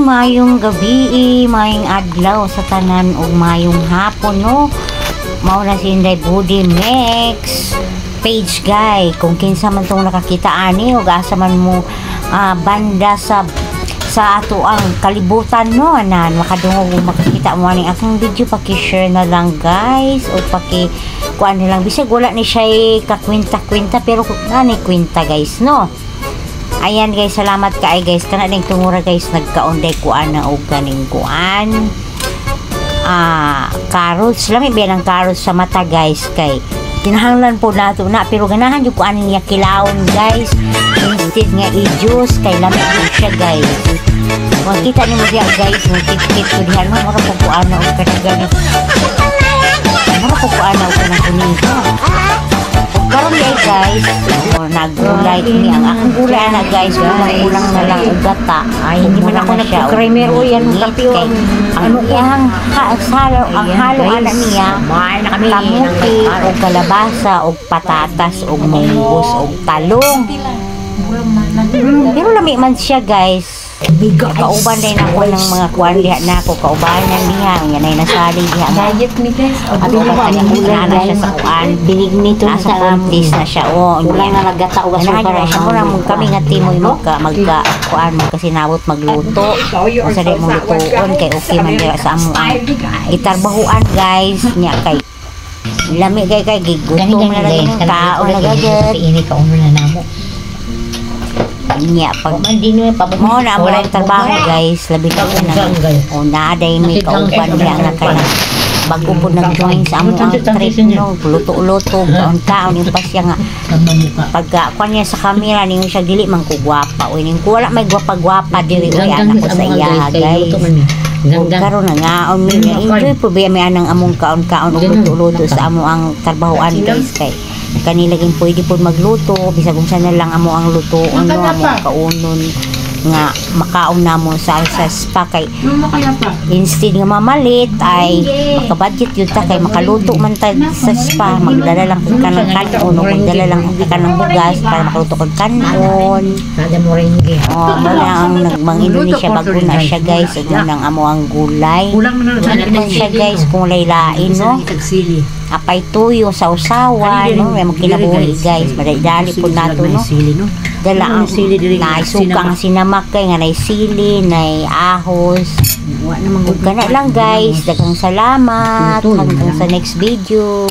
mayong gabi, mayong adlaw sa tanan o mayong hapon, no? Mao na si Inday Budi Mix page, guy. Kung kinsa man tong nakakita ani o asa man mo banda sa ato ang kalibutan, no, anan makadungog makakita mo ani akong video, paki-share na lang, guys, o kuan na lang bisag wala ni siya kakwenta-kwenta pero nani kwenta, guys, no. Ayan, guys, salamat kaay, guys, kana ding tumura, guys, nagkaunday kuan na og kaning kuan carrots, lami biyan ang carrots sa mata, guys, kay kinahanglan po nato na pero ganahan yung kuan niya kilawon, guys, instead nga i-juice kay lami din siya, guys. Makita niyo mo siya, guys, tip-tip ko dihan mo mura po kuan na og kanang mura po kuan na og kanang kunito. Karon guys, nag-gulay ini ang akong gulay na, guys, kulang na lang og gata. Ay hindi man ako nag-creamer o yan kapiyon. Ano yang ang halo ana niya, kamuti og kalabasa og patatas og munggos og talong. Pero lami man siya, guys. Kauban din ako ng mga kuan diha na ako, kaubanan niya yan ay nasali diha diet ni, guys. Ato ba kanya mula na siya sa kuan binig nito sa kontis na siya, wala na nagata og asukar siya mura mo kami nga timoy magka kuan magkasinabot magluto sa di mo lutuon kay okay man dira sa amo ang gitarbahuan, guys, nya kay lami kay gigutom na lang ng kaon na gagad ini kaon na namo niya pag mo na mo lang trabaho, guys, labi ka na o naaday may kauban niya nga kaya bago po nag-join sa among trip, no, luto-luto kaon yung pasya nga pagka niya sa camera ninyo siya dili man ko gwapa o ning wala may gwapa dili uy anak ko sa iya, guys. Karon na nga enjoy po ba may anang among kaon-kaon o luto-luto sa amo ang trabahoan, guys, kay kanila gin pwede po magluto bisag kung saan na lang amo ang lutoon, no, amo kaunon nga makaon namo sa spa kay instead nga mamalit ay makabudget yun ta kay makaluto man ta sa spa, magdala lang kung kanang kanon o magdala lang kung kanang bugas para makaluto kag kanon. Muna ang nagmang Indonesia bago na siya, guys, ug nang amo ang gulay man siya, guys, kung laylain, no, apay tuyo sa usawan, no, may magkinabuhi, guys, madali po nato, no, dala ang naisuka nga sinamak kay nga naisili nay ahos ug kana lang, guys, daghang salamat hanggang sa next video.